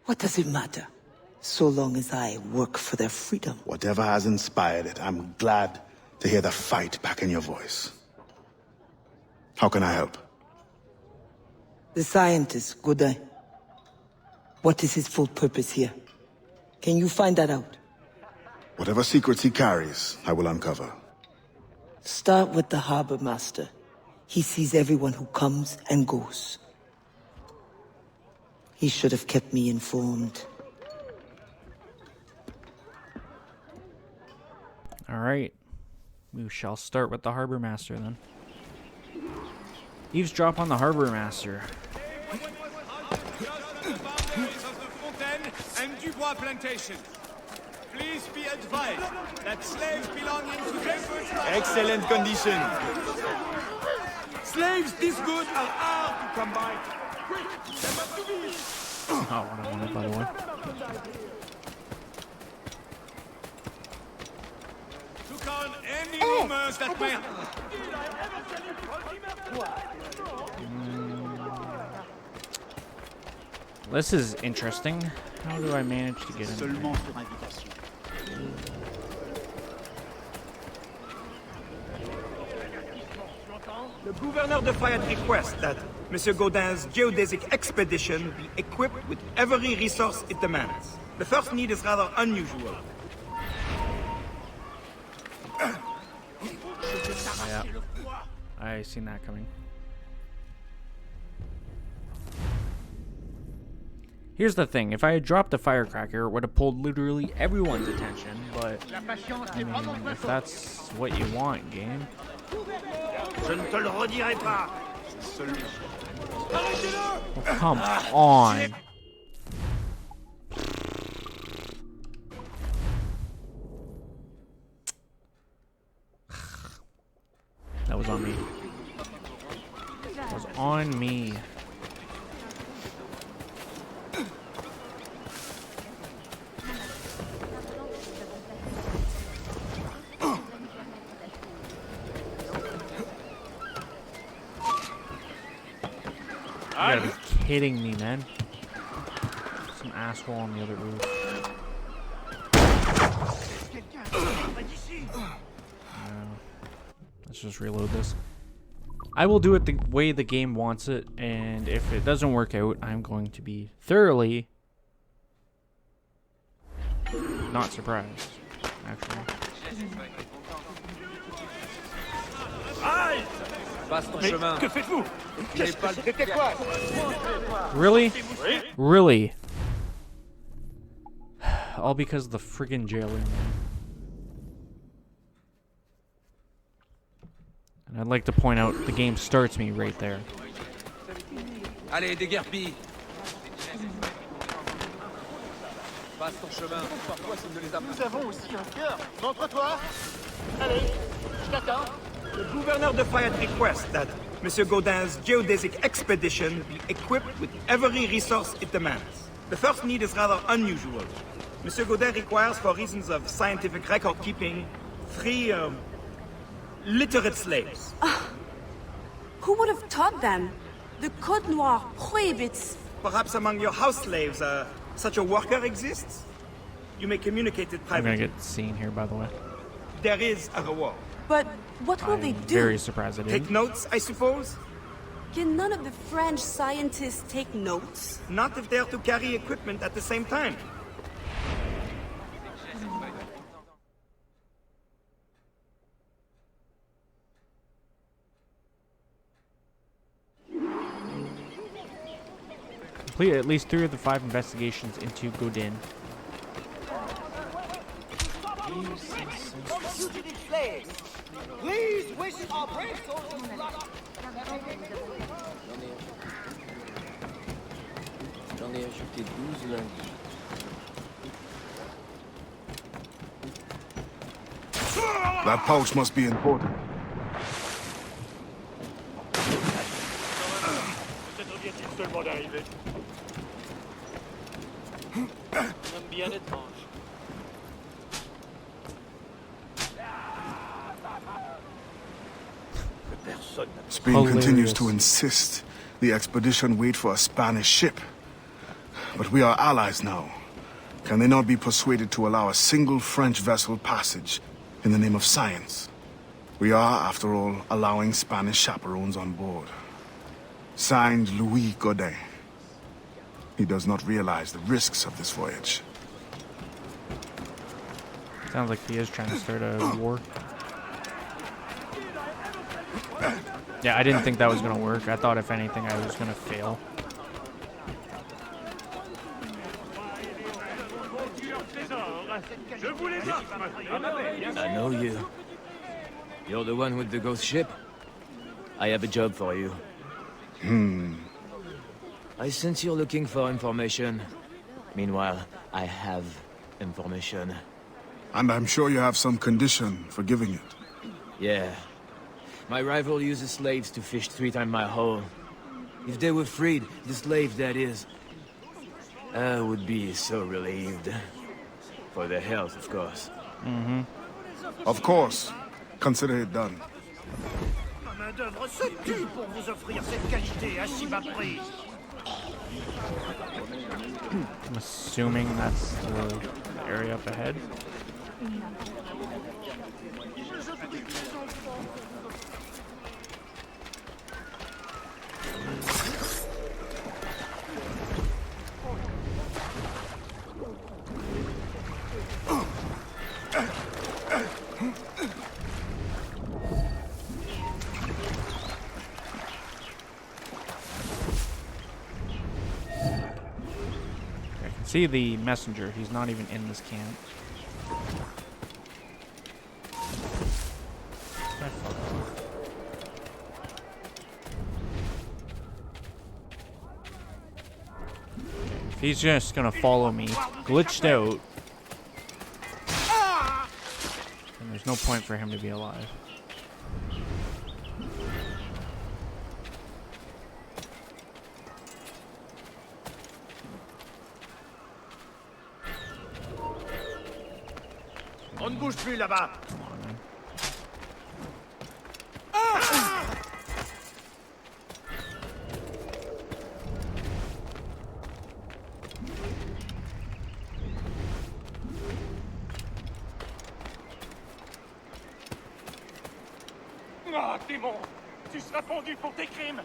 What does it matter? So long as I work for their freedom. Whatever has inspired it, I'm glad to hear the fight back in your voice. How can I help? The scientist, Godin. What is his full purpose here? Can you find that out? Whatever secrets he carries, I will uncover. Start with the harbor master. He sees everyone who comes and goes. He should have kept me informed. Alright. We shall start with the harbor master then. Eavesdrop on the harbor master. And Dubois plantation. Please be advised that slaves belonging to the first class. Excellent condition. Slaves this good are hard to come by. Oh, I don't want it, by the way. Took on any rumors that may. This is interesting. How do I manage to get in there? The Gouverneur de Fayette requests that Monsieur Godin's geodesic expedition be equipped with every resource it demands. The first need is rather unusual. Yeah. I seen that coming. Here's the thing, if I had dropped the firecracker, it would have pulled literally everyone's attention, but I mean, if that's what you want, game. Je ne te le redirai pas. Oh, come on. That was on me. That was on me. You gotta be kidding me, man. Some asshole on the other roof. Let's just reload this. I will do it the way the game wants it, and if it doesn't work out, I'm going to be thoroughly not surprised, actually. Que faites-vous? C'était quoi? Really? Really? All because of the friggin' jailer, man. And I'd like to point out the game starts me right there. Allez, déguerpis. Passe ton chemin. Parfois, c'est de les apprendre. Nous avons aussi un cœur. Montre-toi. Allez, je t'attends. The Gouverneur de Fayette requests that Monsieur Godin's geodesic expedition be equipped with every resource it demands. The first need is rather unusual. Monsieur Godin requires, for reasons of scientific record-keeping, 3 literate slaves. Who would have taught them? The Code Noir prohibits. Perhaps among your house slaves, such a worker exists? You may communicate it I'm privately. gonna get seen here, by the way. There is a reward. But what will they I'm do? very surprised I Take didn't. notes, I suppose? Can none of the French scientists take notes? Not if they're to carry equipment at the same time. Complete at least 3 of the 5 investigations into Godin. Please wish our brave soldiers luck. J'en ai ajouté 12 lundi. That pouch must be important. Peut-être vient-il seulement d'arriver. Un homme bien étrange. Spain continues to insist the expedition wait for a Spanish ship. But we are allies now. Can they not be persuaded to allow a single French vessel passage in the name of science? We are, after all, allowing Spanish chaperones on board. Signed, Louis Godin. He does not realize the risks of this voyage. Sounds like he is trying to start a war. Yeah, I didn't think that was going to work. I thought, if anything, I was going to fail. I know you. You're the one with the ghost ship? I have a job for you. I sense you're looking for information. Meanwhile, I have information. And I'm sure you have some condition for giving it. Yeah. My rival uses slaves to fish 3 times my haul. If they were freed, the slave that is, I would be so relieved. For their health, of course. Of course. Consider it done. La main-d'œuvre se tue pour vous offrir cette qualité à si bas prix. I'm assuming that's the area up ahead. See the messenger, he's not even in this camp. If he's just gonna follow me, glitched out, and there's no point for him to be alive. On ne bouge plus là-bas. Ah, démon! Tu seras pendu pour tes crimes!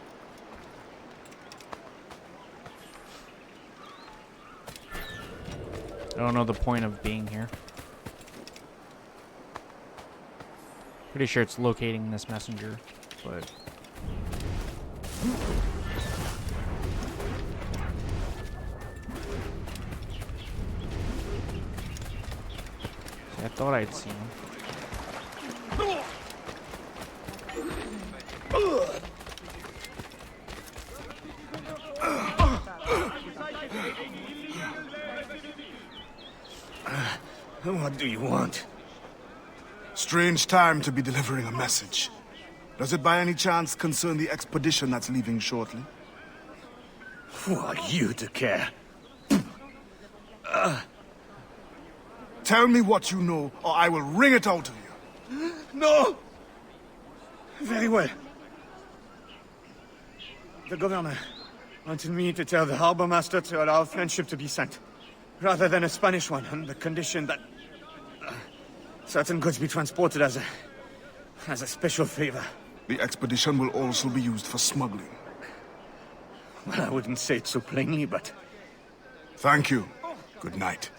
I don't know the point of being here. Pretty sure it's locating this messenger, but... I thought I'd seen him. What do you want? Strange time to be delivering a message. Does it by any chance concern the expedition that's leaving shortly? Who are you to care? Tell me what you know, or I will wring it out of you. No! Very well. The governor wanted me to tell the harbor master to allow a French ship to be sent, rather than a Spanish one, on the condition that certain goods be transported as a special favor. The expedition will also be used for smuggling. Well, I wouldn't say it so plainly, but... Thank you. Good night.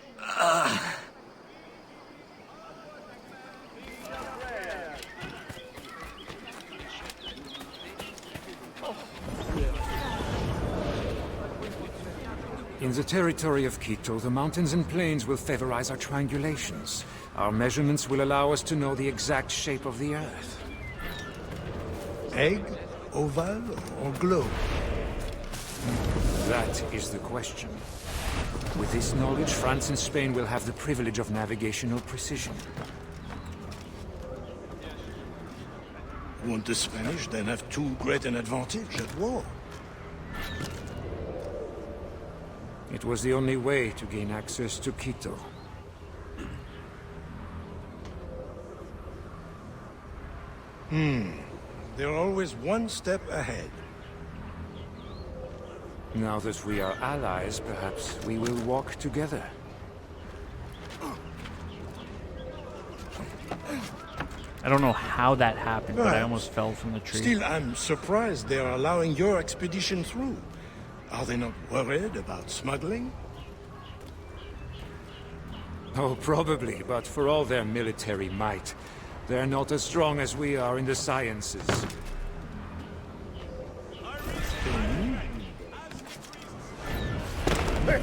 In the territory of Quito, the mountains and plains will favorize our triangulations. Our measurements will allow us to know the exact shape of the Earth. Egg, oval, or globe? That is the question. With this knowledge, France and Spain will have the privilege of navigational precision. Won't the Spanish then have too great an advantage at war? It was the only way to gain access to Quito. They're always one step ahead. Now that we are allies, perhaps we will walk together. I don't know how that happened, but I almost fell from the tree. Still, I'm surprised they're allowing your expedition through. Are they not worried about smuggling? Oh, probably, but for all their military might, they're not as strong as we are in the sciences. They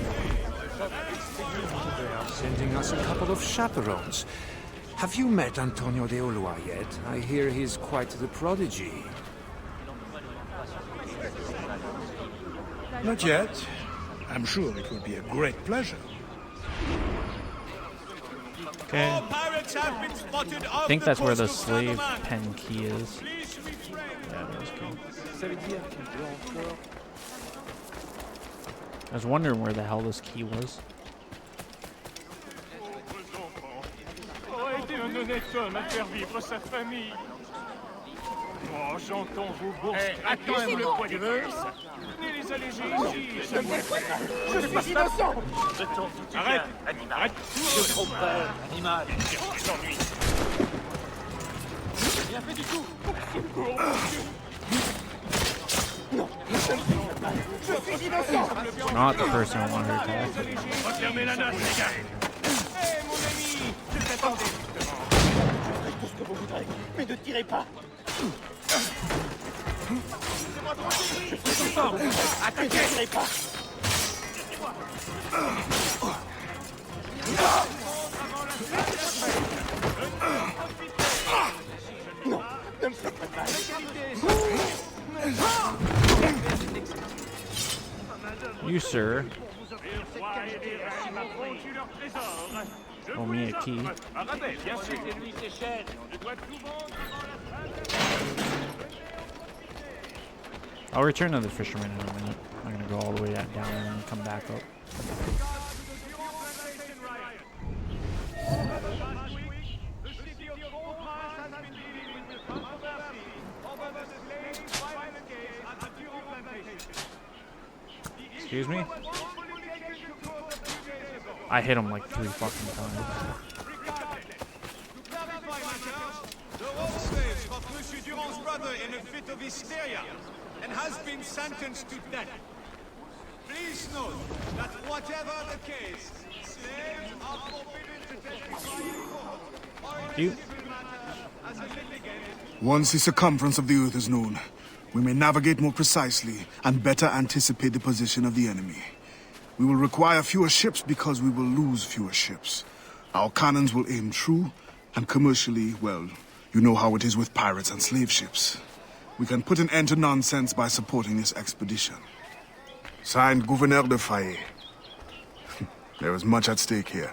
are sending us a couple of chaperones. Have you met Antonio de Ulua yet? I hear he's quite the prodigy. Not yet. I'm sure it will be a great pleasure. Okay. All pirates have been spotted I think that's where the slave pen key is. Yeah, that was cool. I was wondering where the hell this key was. Aider un honnête homme à faire vivre sa famille. Oh, j'entends vos bourses. Attends, le poids du verse. Venez les alléger ici. Je suis innocent. Arrête. Arrête. Je tromperai, animal. Les ennuis. Rien fait du tout. Non. Je suis innocent. Not the person I wanted to attack. Refermez la note, les gars. Hé, mon ami. Je t'attendais justement. Je ferai tout ce que vous voudrez, mais ne tirez pas. Laissez-moi tranquille. Je suis fort. Attaquez. Ne tirez pas. Non, ne me faites pas de mal. You, sir. Oh, me a key. I'll return to the fisherman in a minute. I'm gonna go all the way down there and come back up. Excuse me? I hit him like 3 fucking times. The whole slaves of Monsieur Durand's brother in a fit of hysteria and has been sentenced to death. Please note that whatever the case, slaves are forbidden to testify in court or in a civil matter as a litigant. Once the circumference of the earth is known, we may navigate more precisely and better anticipate the position of the enemy. We will require fewer ships because we will lose fewer ships. Our cannons will aim true, and commercially, well, you know how it is with pirates and slave ships. We can put an end to nonsense by supporting this expedition. Signed, Gouverneur de Fayet. There is much at stake here.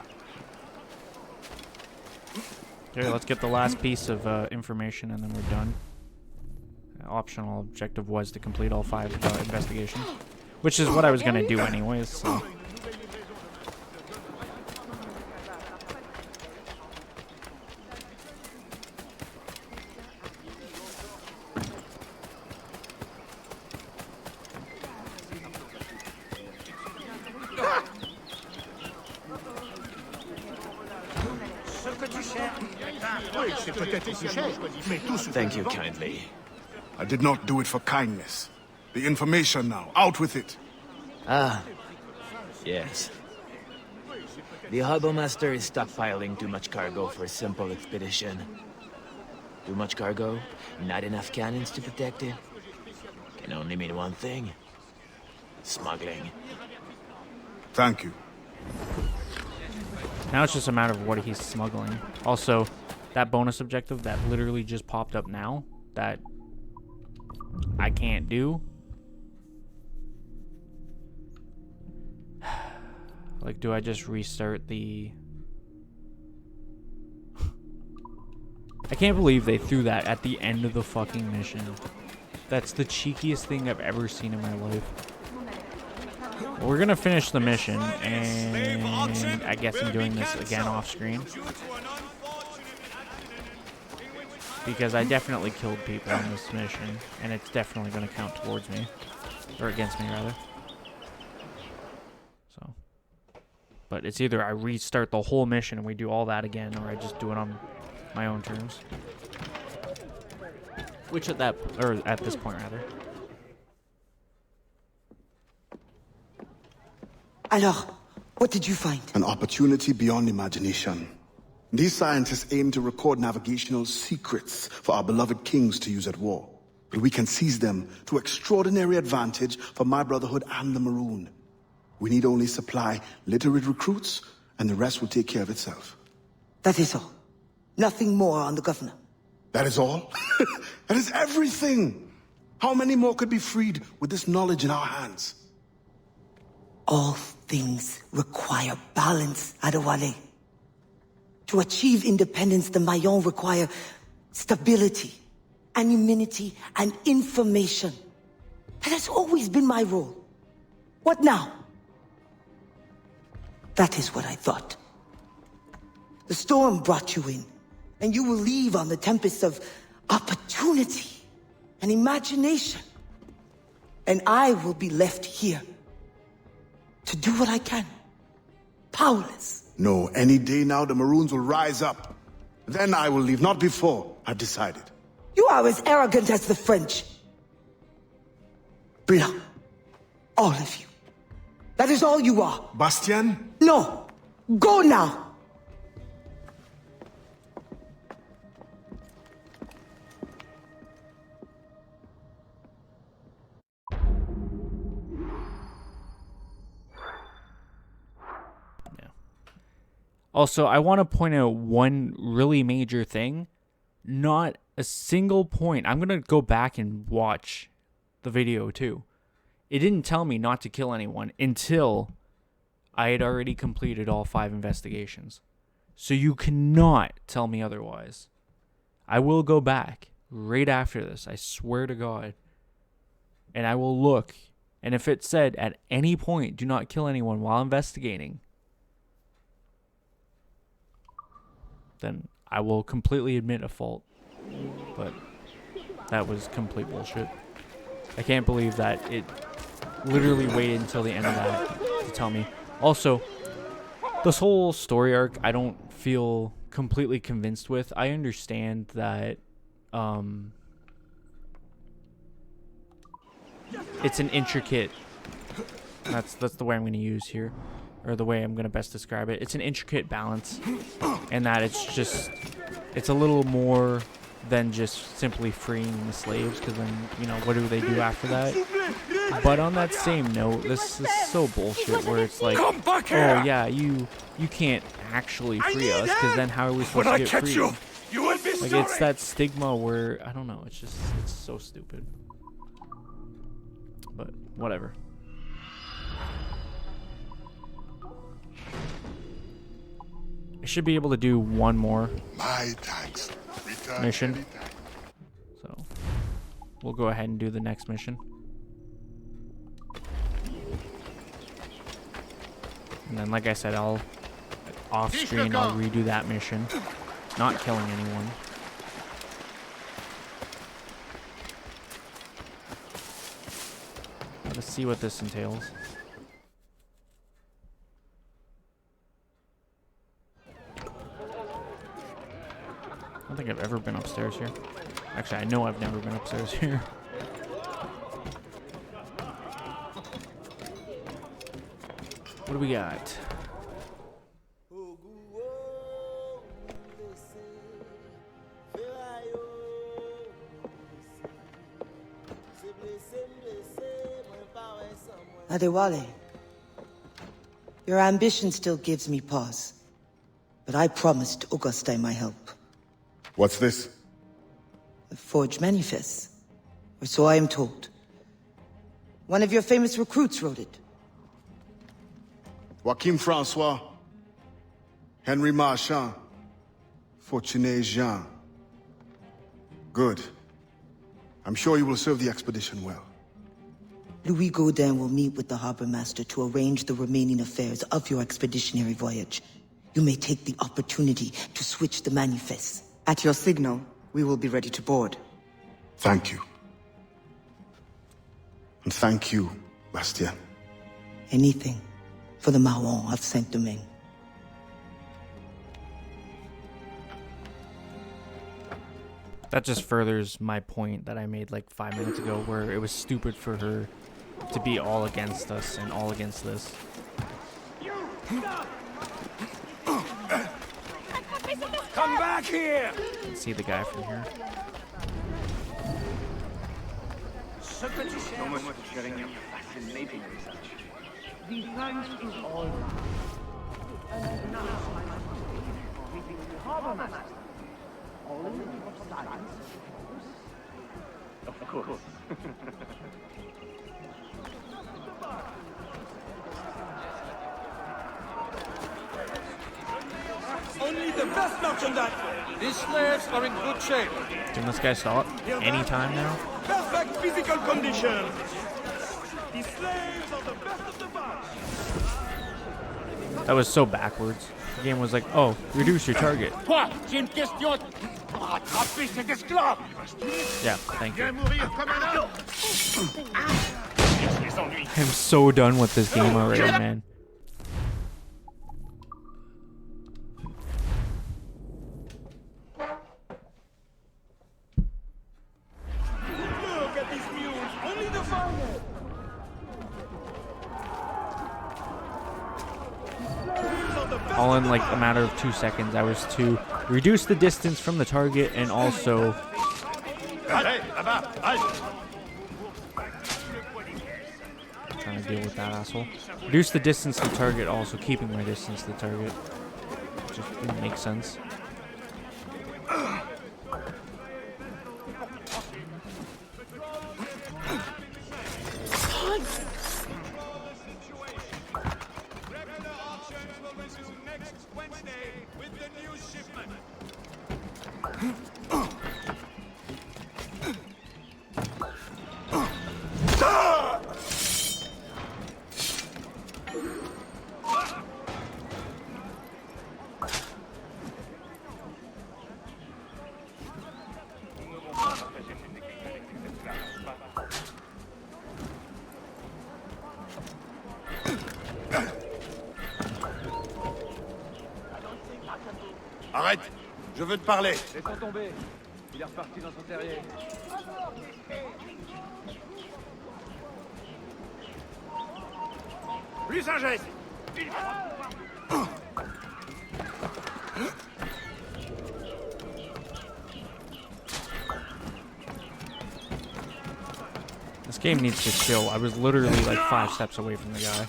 Okay, let's get the last piece of information and then we're done. Optional objective was to complete all 5 investigations, which is what I was going to do anyways. So. Thank you kindly. I did not do it for kindness. The information now, out with it. Ah, yes. The Harbor Master is stockpiling too much cargo for a simple expedition. Too much cargo, not enough cannons to protect it. Can only mean one thing. Smuggling. Thank you. Now it's just a matter of what he's smuggling. Also, that bonus objective that literally just popped up now, that I can't do. Like, do I just restart the... I can't believe they threw that at the end of the fucking mission. That's the cheekiest thing I've ever seen in my life. We're gonna finish the mission, and I guess I'm doing this again off screen. Because I definitely killed people in this mission, and it's definitely gonna count towards me. Or against me, rather. But it's either I restart the whole mission and we do all that again, or I just do it on my own terms. Which at this point rather. Alors, what did you find? An opportunity beyond imagination. These scientists aim to record navigational secrets for our beloved kings to use at war. But we can seize them to extraordinary advantage for my Brotherhood and the Maroon. We need only supply literate recruits, and the rest will take care of itself. That is all. Nothing more on the governor. That is all? That is everything! How many more could be freed with this knowledge in our hands? All things require balance, Adewale. To achieve independence, the Mayans require stability, anonymity, and information. That has always been my role. What now? That is what I thought. The storm brought you in, and you will leave on the tempest of opportunity and imagination. And I will be left here to do what I can. Powerless. No, any day now the Maroons will rise up. Then I will leave, not before. I've decided. You are as arrogant as the French. Blanc. All of you. That is all you are. Bastien? No. Go now. Also, I want to point out one really major thing. Not a single point. I'm going to go back and watch the video too. It didn't tell me not to kill anyone until I had already completed all 5 investigations. So you cannot tell me otherwise. I will go back right after this. I swear to God. And I will look. And if it said at any point, do not kill anyone while investigating, then I will completely admit a fault. But that was complete bullshit. I can't believe that it literally waited until the end of that to tell me. Also, this whole story arc, I don't feel completely convinced with. I understand that it's an intricate, that's the way I'm going to use here, or the way I'm going to best describe it. It's an intricate balance, and that it's a little more than just simply freeing the slaves, because then, you know, what do they do after that? But on that same note, this is so bullshit, where it's like, oh yeah, you can't actually free us, because then how are we supposed to get free? You will be like, it's that stigma where, I don't know, it's so stupid. But whatever. I should be able to do one more mission. So we'll go ahead and do the next mission. And then, like I said, I'll off screen I'll redo that mission. Not killing anyone. Let's see what this entails. I don't think I've ever been upstairs here. Actually, I know I've never been upstairs here. What do we got? Adewale, your ambition still gives me pause. But I promised Auguste my help. What's this? The forged manifest. Or so I am told. One of your famous recruits wrote it. Joachim Francois, Henry Marchand, Fortuné Jean. Good. I'm sure you will serve the expedition well. Louis Gaudin will meet with the harbor master to arrange the remaining affairs of your expeditionary voyage. You may take the opportunity to switch the manifest. At your signal, we will be ready to board. Thank you. And thank you, Bastien. Anything. for the Marouin of Saint-Domingue. That just furthers my point that I made like 5 minutes ago, where it was stupid for her to be all against us and all against this. Come back here! See the guy from here. Of course. Only the best merchandise. These slaves are in good shape. Can this guy stop anytime now? Perfect physical condition. The slaves are the best of the bunch. That was so backwards. The game was like, oh, reduce your target. Toi, j'ai une question. Rattrapez cet esclave. Yeah, thank you. Viens mourir comme un homme. Je les ennuie. I'm so done with this game already, man. Look at these mules. Only the finest. All in like a matter of 2 seconds, I was to reduce the distance from the target and also trying to deal with that asshole. Reduce the distance to the target, also keeping my distance to the target. Just didn't make sense. Arrête! Je veux te parler. Laissons tomber. Il est reparti dans son terrier. Plus un geste! This game needs to chill. I was literally like 5 steps away from the guy.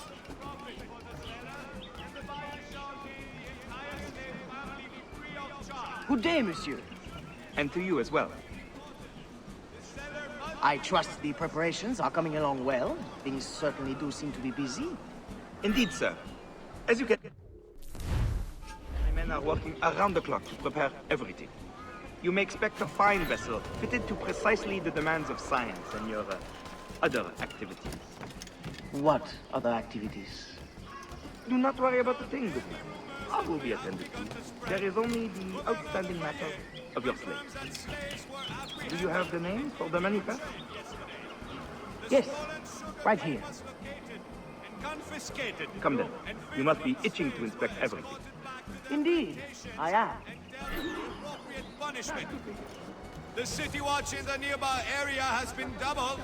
Good day, monsieur. And to you as well. I trust the preparations are coming along well. Things certainly do seem to be busy. Indeed, sir. As you can... My men are working around the clock to prepare everything. You may expect a fine vessel, fitted to precisely the demands of science and your other activities. What other activities? Do not worry about the thing, good man. All will be attended to. There is only the outstanding matter of your slaves. Do you have the names for the manifest? Yes, right here. Confiscated. Come then. You must be itching to inspect everything. Indeed, I am. Punishment. The city watch in the nearby area has been doubled.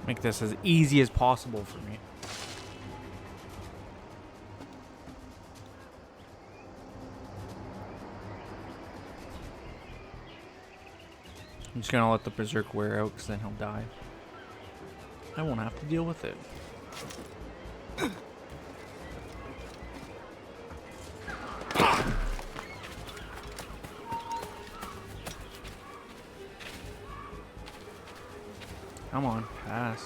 Make this as easy as possible for me. I'm just gonna let the berserk wear out because then he'll die. I won't have to deal with it. Come on, pass.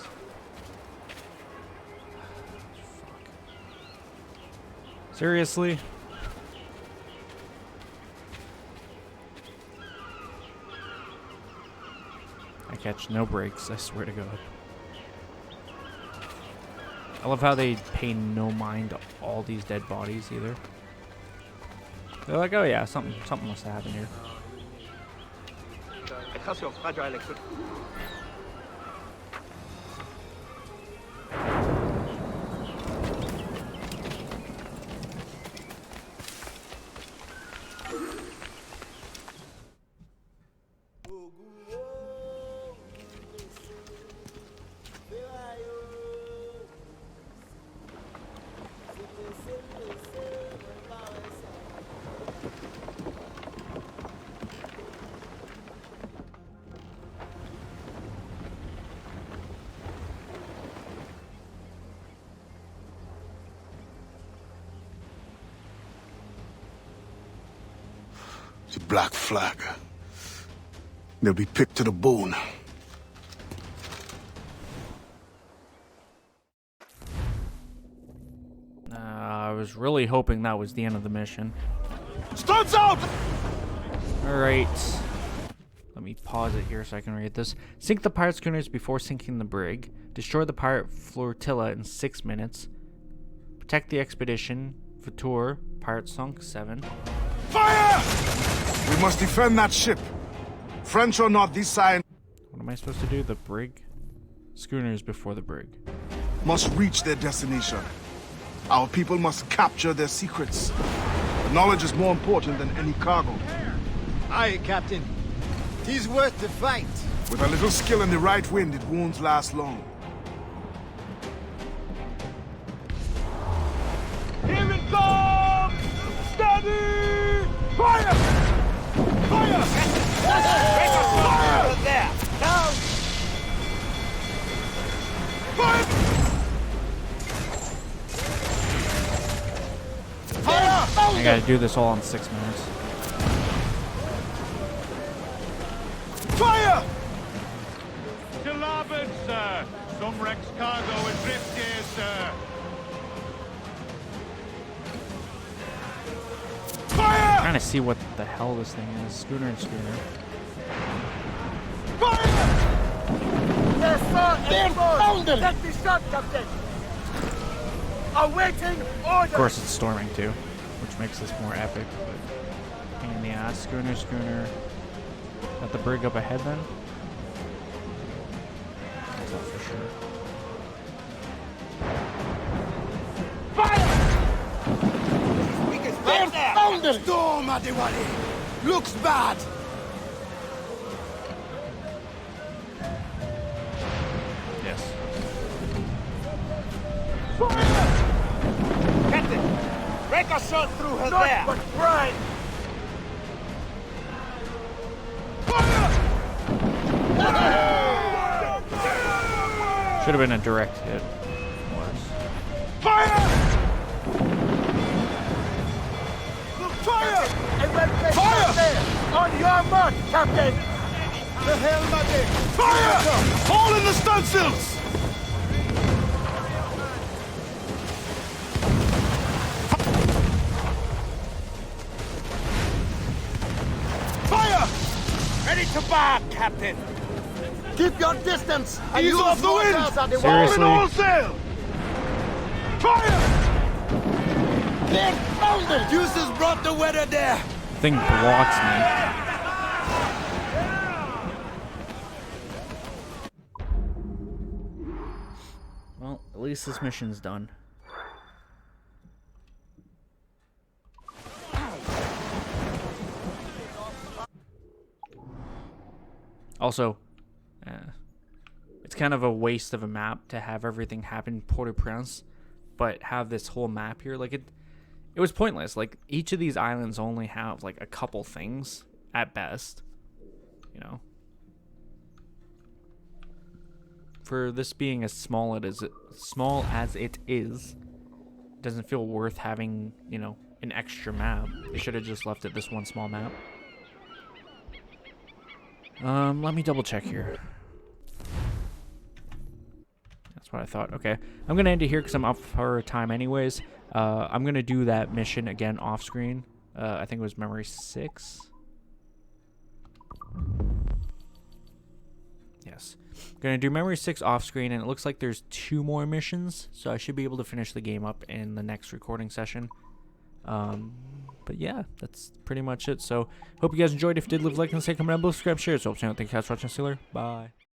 Fuck. Seriously? I catch no breaks, I swear to God. I love how they pay no mind to all these dead bodies either. They're like, oh yeah, something must have happened here. The Black Flag. They'll be picked to the bone. I was really hoping that was the end of the mission. Studs out! Alright. Let me pause it here so I can read this. Sink the pirate schooners before sinking the brig. Destroy the pirate flotilla in 6 minutes. Protect the expedition. Vautour. Pirate sunk 7. Fire! We must defend that ship. French or not, these Science... What am I supposed to do? The brig? Schooners before the brig. Must reach their destination. Our people must capture their secrets. The knowledge is more important than any cargo. Aye, Captain. 'Tis worth the fight. With a little skill and the right wind, it won't last long. Here it comes! Steady! Fire! Fire! Fire! There! Down! Fire! I gotta do this all in 6 minutes. Fire! To larboard, sir! Some wreck's cargo adrift here, sir! Fire! Trying to see what the hell this thing is. Schooner and schooner. Fire! Yes, sir! They're founded! Let me shot, Captain! Awaiting orders! Of course it's storming too, which makes this more epic, but pain in the ass. Schooner, schooner. Got the brig up ahead then? That's not for sure. They're founded! Storm, Adewale! Looks bad! Yes. Captain! Break a shot through her there! But pride! Should have been a direct hit. Fire! Fire! Fire! On your mark, Captain! The hell, Maddy! Fire! All in the stunsails! Fire! Ready to bark, Captain! Keep your distance! Ease off the wind! Seriously? All in all sail! Fire! They're founded! Deuces brought the weather there! Thing blocks me. Well, at least this mission's done. Also, it's kind of a waste of a map to have everything happen in Port-au-Prince, but have this whole map here. Like, it was pointless. Like, each of these islands only have, like, a couple things at best, you know? For this being as small as it is, it doesn't feel worth having, you know, an extra map. They should have just left it this one small map. Let me double check here. That's what I thought. Okay. I'm going to end it here because I'm up for time anyways. I'm going to do that mission again off screen. I think it was Memory 6. Yes. I'm going to do Memory 6 off screen, and it looks like there's 2 more missions, so I should be able to finish the game up in the next recording session. But yeah, that's pretty much it. So, hope you guys enjoyed. If you did, leave a like and say, comment down below, subscribe, share. So, thank you guys for watching. See you later. Bye.